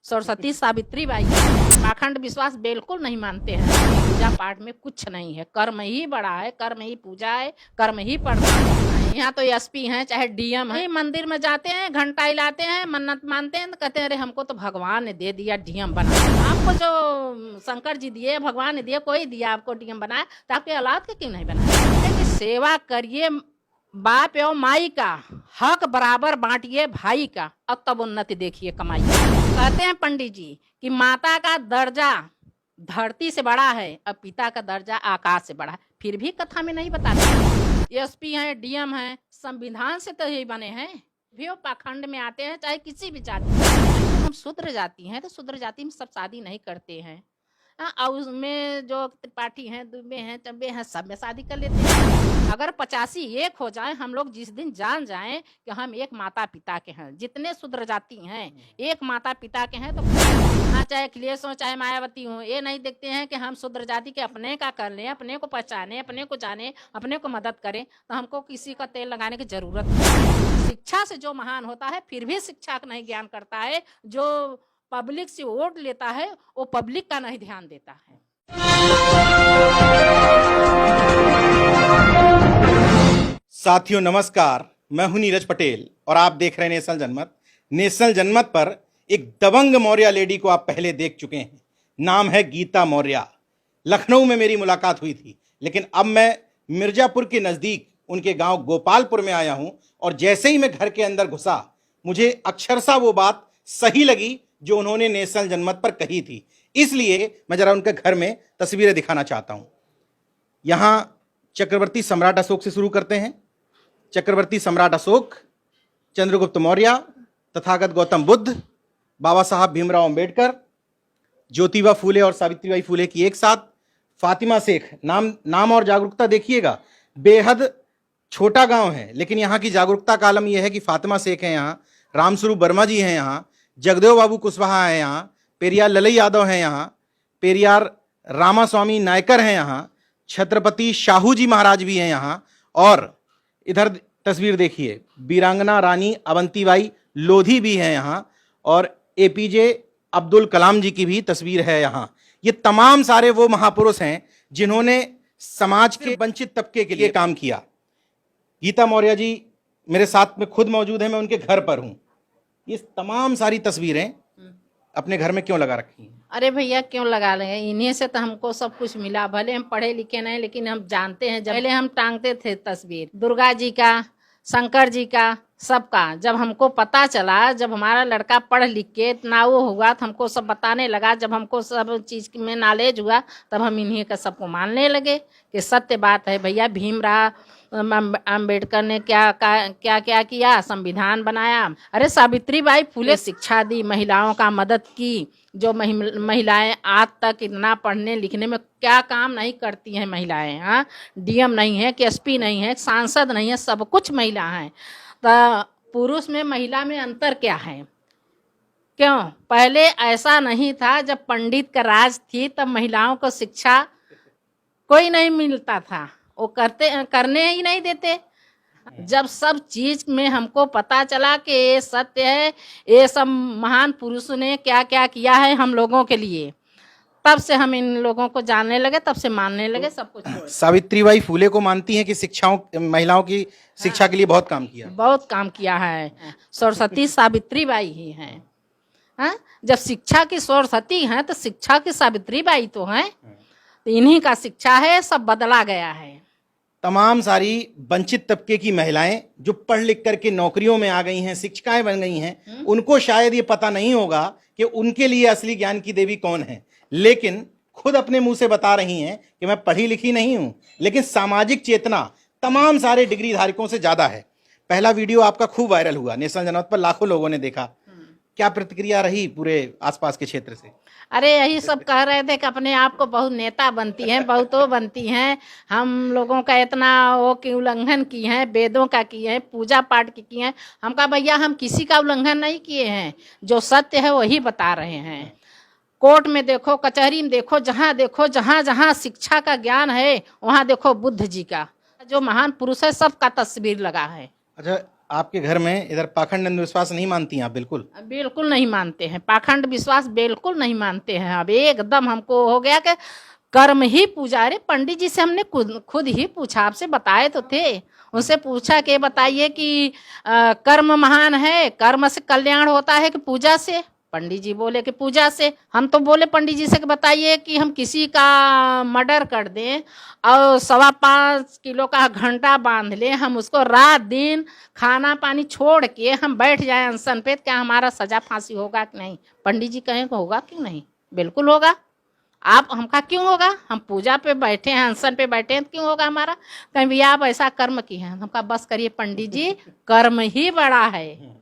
Saraswati Savitri by पाखंड विश्वास बिल्कुल नहीं मानते हैं। पूजा पाठ में कुछ नहीं है, कर्म ही बड़ा है, कर्म ही पूजा है, कर्म ही पढ़ना है। यहाँ तो एसपी हैं चाहे डीएम है, मंदिर में जाते हैं, घंटा हिलाते हैं, मन्नत मानते हैं, तो कहते हैं अरे हमको तो भगवान ने दे दिया डीएम बना। आपको जो शंकर जी दिए, भगवान ने दिए, कोई दिया आपको डीएम बनाया, तो आपके औलाद के क्यों नहीं बनाया? सेवा करिए बाप एवं माई का, हक बराबर बांटिए भाई का, और तब उन्नति देखिए कमाई। कहते हैं पंडित जी कि माता का दर्जा धरती से बड़ा है और पिता का दर्जा आकाश से बड़ा है, फिर भी कथा में नहीं बताते। एसपी हैं, डीएम हैं, संविधान से तो यही बने हैं, भी वो पाखंड में आते हैं, चाहे किसी भी जाति। हम शूद्र जाति हैं तो शूद्र जाति में सब शादी नहीं करते हैं। और उसमें जो त्रिपाठी हैं, दुबे हैं, चब्बे हैं, सब में शादी कर लेते हैं। अगर 85 एक हो जाए, हम लोग जिस दिन जान जाएं कि हम एक माता पिता के हैं, जितने शूद्र जाति हैं एक माता पिता के हैं, तो हाँ, चाहे अखिलेश हो चाहे मायावती हो, ये नहीं देखते हैं कि हम शूद्र जाति के अपने का कर लें, अपने को पहचाने, अपने को जाने, अपने को मदद करें, तो हमको किसी का तेल लगाने की जरूरत नहीं। शिक्षा से जो महान होता है फिर भी शिक्षा का नहीं ज्ञान करता है, जो पब्लिक से वोट लेता है वो पब्लिक का नहीं ध्यान देता है। साथियों नमस्कार, मैं हूं नीरज पटेल और आप देख रहे हैं नेशनल जनमत। नेशनल जनमत पर एक दबंग मौर्य लेडी को आप पहले देख चुके हैं, नाम है गीता मौर्य। लखनऊ में मेरी मुलाकात हुई थी, लेकिन अब मैं मिर्जापुर के नज़दीक उनके गांव गोपालपुर में आया हूं और जैसे ही मैं घर के अंदर घुसा, मुझे अक्षरशः वो बात सही लगी जो उन्होंने नेशनल जनमत पर कही थी। इसलिए मैं जरा उनके घर में तस्वीरें दिखाना चाहता हूं। यहां चक्रवर्ती सम्राट अशोक से शुरू करते हैं। चक्रवर्ती सम्राट अशोक, चंद्रगुप्त मौर्य, तथागत गौतम बुद्ध, बाबा साहब भीमराव अंबेडकर, ज्योतिबा फूले और सावित्रीबाई फूले की एक साथ, फातिमा शेख। नाम और जागरूकता देखिएगा, बेहद छोटा गांव है लेकिन यहाँ की जागरूकता का आलम यह है कि फातिमा शेख है यहाँ, रामस्वरूप वर्मा जी हैं यहाँ, जगदेव बाबू कुशवाहा हैं यहाँ, पेरियार ललई यादव हैं यहाँ, पेरियार रामास्वामी नायकर हैं यहाँ, छत्रपति शाहू जी महाराज भी हैं यहाँ, और इधर तस्वीर देखिए वीरांगना रानी अवंतीबाई लोधी भी हैं यहाँ, और एपीजे अब्दुल कलाम जी की भी तस्वीर है यहाँ। ये तमाम सारे वो महापुरुष हैं जिन्होंने समाज के वंचित तबके के लिए काम किया। गीता मौर्य जी मेरे साथ में खुद मौजूद हैं, मैं उनके घर पर हूँ। ये तमाम सारी तस्वीरें अपने घर में क्यों लगा रखी हैं? अरे भैया क्यों लगा रहे हैं, इन्हीं से तो हमको सब कुछ मिला। भले हम पढ़े लिखे नहीं लेकिन हम जानते हैं। पहले हम टांगते थे तस्वीर दुर्गा जी का, शंकर जी का, सबका। जब हमको पता चला, जब हमारा लड़का पढ़ लिख के इतना वो हुआ तो हमको सब बताने लगा। जब हमको सब चीज़ में नॉलेज हुआ तब हम इन्हीं का सबको मानने लगे कि सत्य बात है। भैया भीमराव अंबेडकर ने क्या क्या किया, संविधान बनाया। अरे सावित्रीबाई फूले शिक्षा दी, महिलाओं का मदद की। जो महिलाएं आज तक इतना पढ़ने लिखने में क्या काम नहीं करती हैं महिलाएं। हाँ, डीएम नहीं है कि एसपी नहीं है, सांसद नहीं है, सब कुछ महिला हैं। तो पुरुष में महिला में अंतर क्या है? क्यों? पहले ऐसा नहीं था। जब पंडित का राज थी तब महिलाओं को शिक्षा कोई नहीं मिलता था, वो करने ही नहीं देते। जब सब चीज में हमको पता चला कि ये सत्य है, ये सब महान पुरुषों ने क्या क्या किया है हम लोगों के लिए, तब से हम इन लोगों को जानने लगे, तब से मानने लगे सब कुछ। सावित्रीबाई फूले को मानती हैं कि महिलाओं की शिक्षा के लिए बहुत काम किया? बहुत काम किया है। सरस्वती सावित्रीबाई ही हैं। हाँ, जब शिक्षा की सरस्वती हैं तो शिक्षा की सावित्रीबाई तो हैं। तो इन्हीं का शिक्षा है, सब बदला गया है। तमाम सारी वंचित तबके की महिलाएं जो पढ़ लिख करके नौकरियों में आ गई हैं, शिक्षिकाएं बन गई हैं, उनको शायद ये पता नहीं होगा कि उनके लिए असली ज्ञान की देवी कौन है, लेकिन खुद अपने मुंह से बता रही हैं कि मैं पढ़ी लिखी नहीं हूं, लेकिन सामाजिक चेतना तमाम सारे डिग्री धारकों से ज्यादा है। पहला वीडियो आपका खूब वायरल हुआ, नेशनल जनमत पर लाखों लोगों ने देखा। क्या प्रतिक्रिया रही पूरे आसपास के क्षेत्र से? अरे यही सब कह रहे थे कि अपने आप को बहुत नेता बनती हैं, बहुत वो बनती हैं, हम लोगों का इतना वो की उल्लंघन की हैं, वेदों का किए हैं, पूजा पाठ की किए हैं। हम कहा भैया हम किसी का उल्लंघन नहीं किए हैं, जो सत्य है वही बता रहे हैं। कोर्ट में देखो, कचहरी में देखो, जहाँ जहाँ शिक्षा का ज्ञान है वहाँ देखो बुद्ध जी का, जो महान पुरुष है सबका तस्वीर लगा है। अच्छा, आपके घर में इधर पाखंड अंधविश्वास नहीं मानती हैं आप? बिल्कुल बिल्कुल नहीं मानते हैं, पाखंड विश्वास बिल्कुल नहीं मानते हैं। अब एकदम हमको हो गया कि कर्म ही पूजा। अरे पंडित जी से हमने खुद ही पूछा, आपसे बताए तो थे। उनसे पूछा कि बताइए कि कर्म महान है, कर्म से कल्याण होता है कि पूजा से? पंडित जी बोले कि पूजा से। हम तो बोले पंडित जी से कि बताइए कि हम किसी का मर्डर कर दें और 5.25 किलो का घंटा बांध लें, हम उसको रात दिन खाना पानी छोड़ के हम बैठ जाए अनशन पे, क्या हमारा सजा फांसी होगा कि नहीं? पंडित जी कहें होगा क्यों नहीं? बिल्कुल होगा। आप हमका क्यों होगा? हम पूजा पे बैठे हैं, अनशन पे बैठे हैं, क्यों होगा हमारा? कहीं भैया आप ऐसा कर्म किए हैं। हमका बस करिए पंडित जी, कर्म ही बड़ा है,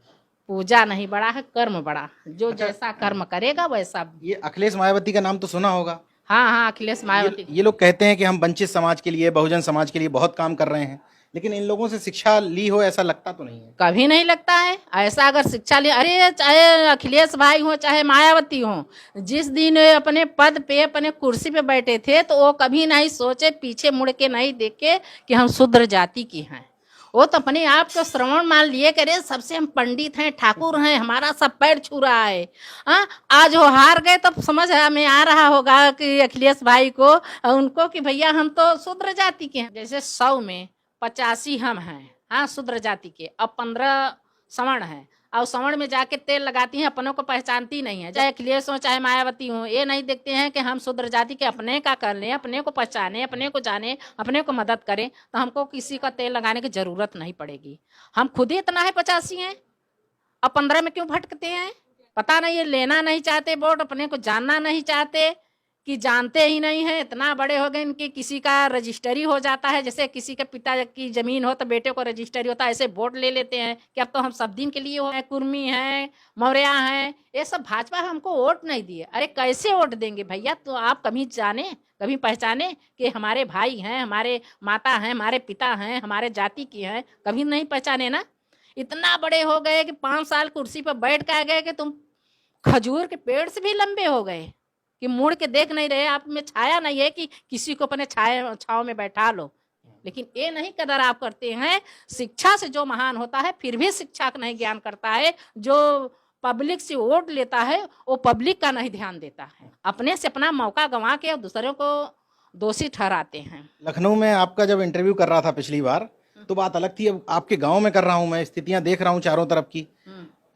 पूजा नहीं बड़ा है, कर्म बड़ा। जो जैसा कर्म करेगा वैसा। ये अखिलेश मायावती का नाम तो सुना होगा। हाँ हाँ, अखिलेश मायावती। ये लोग कहते हैं कि हम वंचित समाज के लिए, बहुजन समाज के लिए बहुत काम कर रहे हैं, लेकिन इन लोगों से शिक्षा ली हो ऐसा लगता तो नहीं है। कभी नहीं लगता है ऐसा। अगर शिक्षा ले, अरे चाहे अखिलेश भाई हो चाहे मायावती हो, जिस दिन अपने पद पे अपने कुर्सी पे बैठे थे तो वो कभी नहीं सोचे, पीछे मुड़ के नहीं देखे कि हम शूद्र जाति की हैं। वो तो अपने आप को श्रवण मान लिए करे सबसे हम पंडित हैं, ठाकुर हैं, हमारा सब पैर छू रहा है। हाँ, आज वो हार गए तो समझ में आ रहा होगा कि अखिलेश भाई को, उनको, कि भैया हम तो शूद्र जाति के हैं। जैसे 100 में 85 हम हैं, हाँ, शूद्र जाति के, अब 15 सवर्ण हैं। और सवर्ण में जाके तेल लगाती हैं, अपनों को पहचानती नहीं है। चाहे अखिलेश हो चाहे मायावती हो, ये नहीं देखते हैं कि हम शूद्र जाति के, अपने का कर लें, अपने को पहचाने, अपने को जाने, अपने को मदद करें, तो हमको किसी का तेल लगाने की जरूरत नहीं पड़ेगी। हम खुद ही इतना है 85 हैं, अब 15 में क्यों भटकते हैं? पता नहीं, ये लेना नहीं चाहते वोट, अपने को जानना नहीं चाहते, कि जानते ही नहीं है। इतना बड़े हो गए इनकी, किसी का रजिस्ट्री हो जाता है, जैसे किसी के पिता की जमीन हो तो बेटे को रजिस्ट्री होता है, ऐसे वोट ले लेते हैं कि अब तो हम सब दिन के लिए हो, कुर्मी हैं, मौर्या हैं, ये सब भाजपा हमको वोट नहीं दिए। अरे कैसे वोट देंगे भैया? तो आप कभी जाने, कभी पहचाने कि हमारे भाई हैं, हमारे माता हैं, हमारे पिता हैं, हमारे जाति की हैं? कभी नहीं पहचाने ना। इतना बड़े हो गए कि 5 साल कुर्सी पर बैठ के आ गए कि तुम खजूर के पेड़ से भी लंबे हो गए, कि मुड़ के देख नहीं रहे, आप में छाया नहीं है कि किसी को अपने छाव में बैठा लो। लेकिन ये नहीं कदर आप करते हैं। शिक्षा से जो महान होता है फिर भी शिक्षा का नहीं ज्ञान करता है। जो पब्लिक से वोट लेता है वो पब्लिक का नहीं ध्यान देता है, अपने से अपना मौका गंवा के और दूसरों को दोषी ठहराते हैं। लखनऊ में आपका जब इंटरव्यू कर रहा था पिछली बार तो बात अलग थी। अब आपके गांव में कर रहा हूं, मैं स्थितियां देख रहा हूं चारों तरफ की,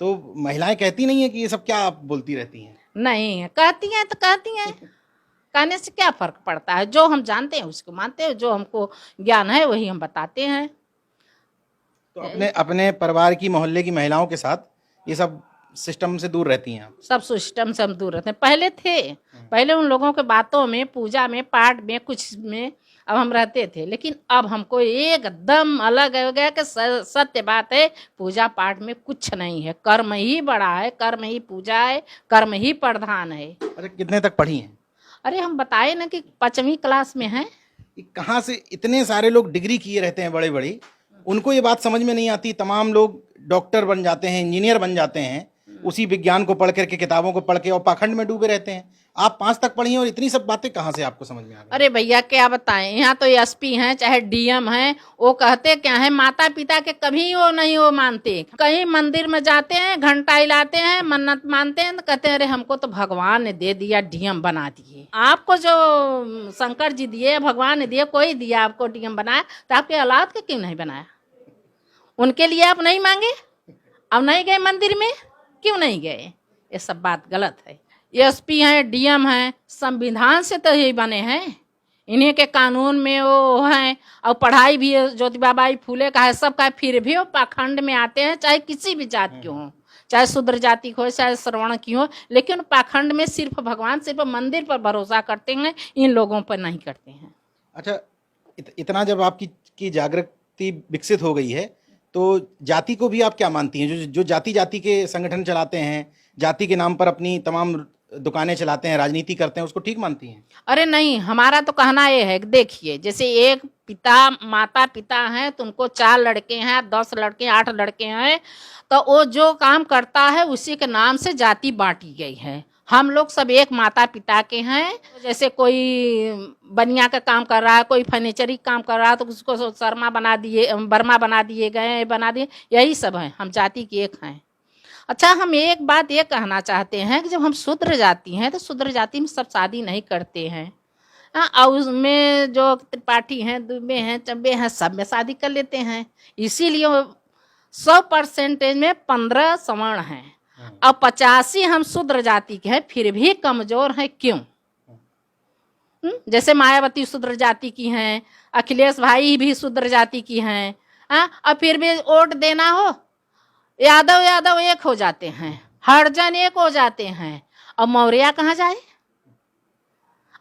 तो महिलाएं कहती नहीं है कि ये सब क्या आप बोलती रहती हैं? नहीं, कहती हैं तो कहती हैं, कहने से क्या फर्क पड़ता है? जो हम जानते हैं उसको मानते हैं, जो हमको ज्ञान है वही हम बताते हैं। तो अपने अपने परिवार की, मोहल्ले की महिलाओं के साथ ये सब सिस्टम से दूर रहती हैं आप? सब सिस्टम से हम दूर रहते हैं। पहले थे, पहले उन लोगों के बातों में, पूजा में, पाठ में, कुछ में अब हम रहते थे, लेकिन अब हमको एकदम अलग हो गया कि सत्य बात है, पूजा पाठ में कुछ नहीं है, कर्म ही बड़ा है, कर्म ही पूजा है, कर्म ही प्रधान है। अच्छा, कितने तक पढ़ी हैं? अरे हम बताए ना कि 5वीं क्लास में हैं। कहाँ से इतने सारे लोग डिग्री किए रहते हैं बड़े बड़ी, उनको ये बात समझ में नहीं आती। तमाम लोग डॉक्टर बन जाते हैं, इंजीनियर बन जाते हैं, उसी विज्ञान को पढ़ करके, किताबों को पढ़ के, और पाखंड में डूबे रहते हैं। आप 5 तक पढ़ी हैं और इतनी सब बातें कहाँ से आपको समझ में आ गई? अरे भैया क्या बताएं, यहाँ तो एसपी हैं चाहे डीएम हैं, वो कहते क्या है, माता पिता के कभी वो नहीं वो मानते। कहीं मंदिर में जाते हैं, घंटा हिलाते हैं, मन्नत मानते हैं, तो कहते हैं अरे हमको तो भगवान ने दे दिया, डीएम बना दिए। आपको जो शंकर जी दिए, भगवान ने दिए, कोई दिया आपको डीएम बनाया, तो आपके औलाद के क्यों नहीं बनाया? उनके लिए आप नहीं मांगे? अब नहीं गए मंदिर में, क्यों नहीं गए? ये सब बात गलत है। एसपी हैं, डीएम हैं, संविधान से तो यही बने हैं, इन्हीं के कानून में वो हैं, और पढ़ाई भी ज्योतिबा बाई फूले का है, सबका है, फिर भी वो पाखंड में आते हैं, चाहे किसी भी जात के हों, चाहे शूद्र जाति हो चाहे श्रवण की हो, लेकिन पाखंड में सिर्फ भगवान, सिर्फ मंदिर पर भरोसा करते हैं, इन लोगों पर नहीं करते हैं। अच्छा, इतना जब आपकी जागृति विकसित हो गई है तो जाति को भी आप क्या मानती हैं? जो जाति जाति के संगठन चलाते हैं, जाति के नाम पर अपनी तमाम दुकानें चलाते हैं, राजनीति करते हैं, उसको ठीक मानती हैं? अरे नहीं, हमारा तो कहना ये है, देखिए जैसे एक पिता माता पिता हैं, तुमको 4 लड़के हैं, 10 लड़के, 8 लड़के हैं, तो वो जो काम करता है उसी के नाम से जाति बांटी गई है। हम लोग सब एक माता पिता के हैं। जैसे कोई बनिया का काम कर रहा है, कोई फर्नीचरी काम कर रहा है, तो उसको शर्मा बना दिए, वर्मा बना दिए गए, बना दिए, यही सब है। हम जाति के एक हैं। अच्छा, हम एक बात ये कहना चाहते हैं कि जब हम शूद्र जाति हैं तो शूद्र जाति में सब शादी नहीं करते हैं। और उसमें जो त्रिपाठी हैं, दुबे हैं, चब्बे हैं, सब में शादी कर लेते हैं। इसीलिए 100% में 15 सवर्ण हैं और 85 हम शूद्र जाति के हैं, फिर भी कमजोर हैं। क्यों? जैसे मायावती शूद्र जाति की हैं, अखिलेश भाई भी शूद्र जाति की हैं, और फिर भी वोट देना हो, यादव एक हो जाते हैं, हरिजन एक हो जाते हैं, और मौर्य कहाँ जाए?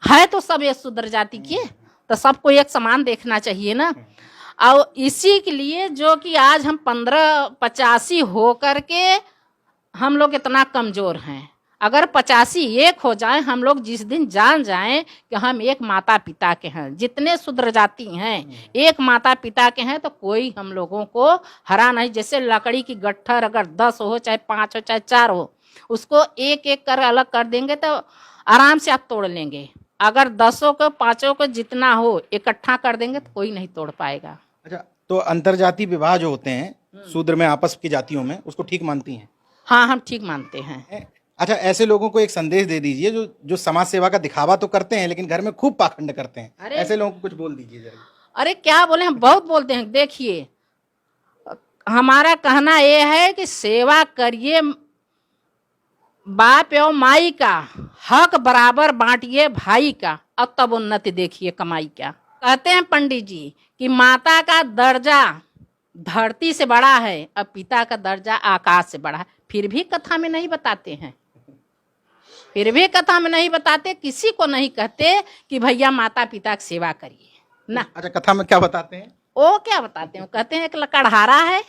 है तो सब एक शूद्र जाति के, तो सबको एक समान देखना चाहिए ना। और इसी के लिए जो कि आज हम 15-85 हो करके हम लोग इतना कमजोर हैं। अगर 85 एक हो जाए, हम लोग जिस दिन जान जाएं कि हम एक माता पिता के हैं, जितने शूद्र जाति हैं एक माता पिता के हैं, तो कोई हम लोगों को हरा नहीं। जैसे लकड़ी की गट्ठर अगर 10 हो, चाहे 5 हो, चाहे 4 हो, उसको एक एक कर अलग कर देंगे तो आराम से आप तोड़ लेंगे। अगर 10 को 5 को जितना हो इकट्ठा कर देंगे तो कोई नहीं तोड़ पाएगा। अच्छा, तो अंतरजातीय विवाह जो होते हैं शूद्र में आपस की जातियों में, उसको ठीक मानती हैं? हाँ, हम ठीक मानते हैं। अच्छा, ऐसे लोगों को एक संदेश दे दीजिए जो समाज सेवा का दिखावा तो करते हैं लेकिन घर में खूब पाखंड करते हैं। ऐसे लोगों को कुछ बोल दीजिए जरा। अरे क्या बोले, हम बहुत बोलते हैं। देखिए, हमारा कहना ये है कि सेवा करिए, बाप एवं माई का हक बराबर बांटिए भाई का, और तब उन्नति देखिए कमाई का। कहते हैं पंडित जी कि माता का दर्जा धरती से बड़ा है और पिता का दर्जा आकाश से बड़ा है। फिर भी कथा में नहीं बताते हैं, फिर भी कथा में नहीं बताते, किसी को नहीं कहते कि भैया माता पिता की सेवा करिए ना। अच्छा, कथा में क्या बताते हैं? वो क्या बताते हैं? कहते हैं एक लकड़हारा है,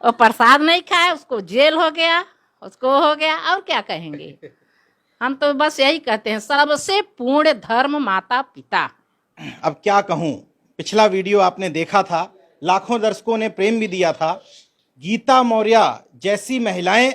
और प्रसाद नहीं खाए, उसको जेल हो गया, उसको हो गया, और क्या कहेंगे? हम तो बस यही कहते हैं, सबसे पूर्ण धर्म माता पिता। अब क्या कहूं, पिछला वीडियो आपने देखा था, लाखों दर्शकों ने प्रेम भी दिया था। गीता मौर्य जैसी महिलाएं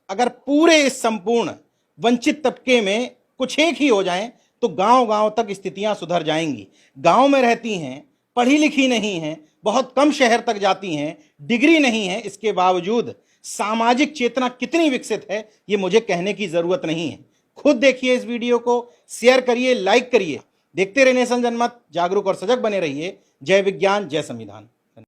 अगर पूरे इस संपूर्ण वंचित तबके में कुछ एक ही हो जाएं तो गांव-गांव तक स्थितियां सुधर जाएंगी। गांव में रहती हैं, पढ़ी लिखी नहीं हैं, बहुत कम शहर तक जाती हैं, डिग्री नहीं है, इसके बावजूद सामाजिक चेतना कितनी विकसित है ये मुझे कहने की जरूरत नहीं है। खुद देखिए इस वीडियो को, शेयर करिए, लाइक करिए। देखते रहिए नेशन जनमत, जागरूक और सजग बने रहिए। जय विज्ञान, जय संविधान।